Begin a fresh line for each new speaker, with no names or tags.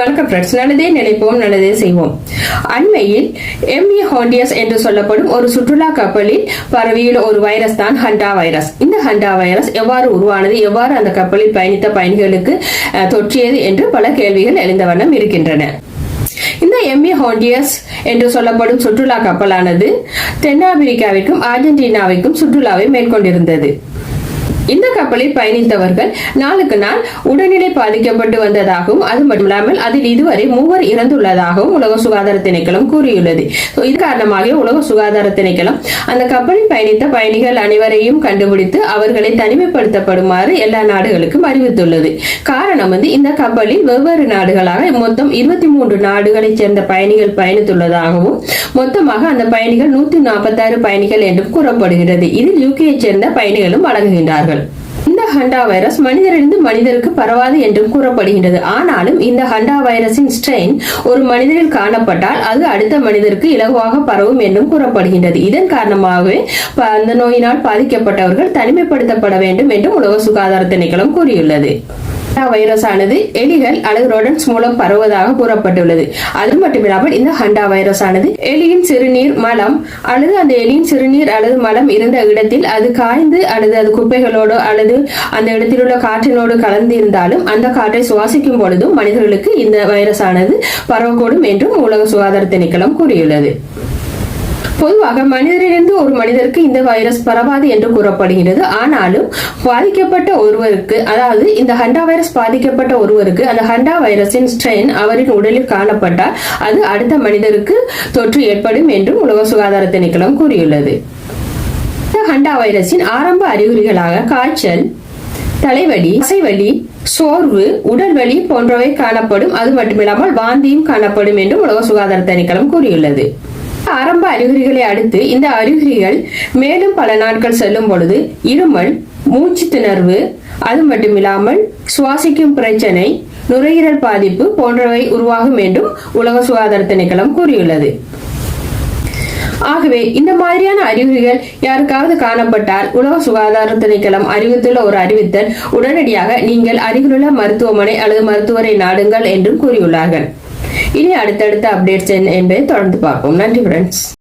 வணக்கம் ஃப்ரெண்ட்ஸ். நல்லதே நினைப்போம், நல்லதே செய்வோம். அண்மையில் எம்வி ஹாண்டியஸ் என்று சொல்லப்படும் ஒரு சுற்றுலா கப்பலில் பரவியுள்ள ஒரு வைரஸ் தான் ஹண்டா வைரஸ். இந்த ஹண்டா வைரஸ் எவ்வாறு உருவானது, எவ்வாறு அந்த கப்பலில் பயணித்த பயணிகளுக்கு தொற்றியது என்று பல கேள்விகள் எழுந்த வண்ணம் இருக்கின்றன. இந்த எம்வி ஹாண்டியஸ் என்று சொல்லப்படும் சுற்றுலா கப்பலானது தென்னாப்பிரிக்காவிற்கும் அர்ஜென்டினாவிற்கும் சுற்றுலாவை மேற்கொண்டிருந்தது. இந்த கப்பலில் பயணித்தவர்கள் நாளுக்கு நாள் உடல்நிலை பாதிக்கப்பட்டு வந்ததாகவும் அது மட்டுமில்லாமல் அதில் இதுவரை 3 இறந்துள்ளதாகவும் உலக சுகாதார திணைக்களம் கூறியுள்ளது. இது காரணமாக உலக சுகாதார திணைக்களம் அந்த கப்பலில் பயணித்த பயணிகள் அனைவரையும் கண்டுபிடித்து அவர்களை தனிமைப்படுத்தப்படுமாறு எல்லா நாடுகளுக்கும் அறிவித்துள்ளது. காரணம் இந்த கப்பலில் வெவ்வேறு நாடுகளாக மொத்தம் 23 நாடுகளைச் சேர்ந்த பயணிகள் பயணித்துள்ளதாகவும் மொத்தமாக அந்த பயணிகள் 146 பயணிகள் என்றும் கூறப்படுகிறது. இதில் யூகேயை சேர்ந்த பயணிகளும் அடங்குகின்றார்கள். இந்த ஹண்டா வைரஸ் மனிதரிலிருந்து மனிதருக்கு பரவாது என்றும் கூறப்படுகின்றது. ஆனாலும் இந்த ஹண்டா வைரஸின் ஸ்ட்ரெயின் ஒரு மனிதரில் காணப்பட்டால் அது அடுத்த மனிதருக்கு இலகுவாக பரவும் என்றும் கூறப்படுகின்றது. இதன் காரணமாகவே அந்த நோயினால் பாதிக்கப்பட்டவர்கள் தனிமைப்படுத்தப்பட வேண்டும் என்றும் உலக சுகாதார திணைக்களம் கூறியுள்ளது. வைரஸ் ஆனது எலிகள் அல்லது rodents மூலம் பரவுவதாக கூறப்பட்டுள்ளது. அது மட்டுமில்லாமல் இந்த ஹண்டா வைரஸ் ஆனது எலியின் சிறுநீர், மலம் அல்லது அந்த எலியின் சிறுநீர் அல்லது மலம் இருந்த இடத்தில் அது காய்ந்து அல்லது அது குப்பைகளோடு அல்லது அந்த இடத்தில் உள்ள காற்றினோடு கலந்து இருந்தாலும் அந்த காற்றை சுவாசிக்கும் பொழுதும் மனிதர்களுக்கு இந்த வைரஸ் ஆனது பரவக்கூடும் என்றும் உலக சுகாதார திணைக்களம் கூறியுள்ளது. பொதுவாக மனிதரிலிருந்து ஒரு மனிதருக்கு இந்த வைரஸ் பரவாது என்று கூறப்படுகிறது. ஆனாலும் பாதிக்கப்பட்ட ஒருவருக்கு, அதாவது இந்த ஹண்டா வைரஸ் பாதிக்கப்பட்ட ஒருவருக்கு அந்த ஹண்டா வைரஸின் ஸ்ட்ரெயின் அவரின் உடலில் காணப்பட்டால் அது அடுத்த மனிதருக்கு தொற்று ஏற்படும் என்றும் உலக சுகாதார திணைக்களம் கூறியுள்ளது. இந்த ஹண்டா வைரஸின் ஆரம்ப அறிகுறிகளாக காய்ச்சல், தலைவலி, தசைவலி, சோர்வு, உடல் வலி போன்றவை காணப்படும். அது மட்டுமில்லாமல் வாந்தியும் காணப்படும் என்றும் உலக சுகாதார திணைக்களம் கூறியுள்ளது. ஆரம்ப அறிகுறிகளை அடுத்து இந்த அறிகுறிகள் மேலும் பல நாட்கள் செல்லும் பொழுது இருமல், மூச்சு திணர்வு, அது மட்டுமில்லாமல் சுவாசிக்கும் பிரச்சனை, நுரையீரல் பாதிப்பு போன்றவை உருவாகும் என்றும் உலக சுகாதார திணைக்களம் கூறியுள்ளது. ஆகவே இந்த மாதிரியான அறிகுறிகள் யாருக்காவது காணப்பட்டால் உலக சுகாதார திணைக்களம் அறிவித்துள்ள ஒரு அறிவித்தல் உடனடியாக நீங்கள் அருகிலுள்ள மருத்துவமனை அல்லது மருத்துவரை நாடுங்கள் என்றும் கூறியுள்ளார்கள். இனி அடுத்தடுத்த அப்டேட்ஸ் என்பதை தொடர்ந்து பார்ப்போம். நன்றி ஃப்ரெண்ட்ஸ்.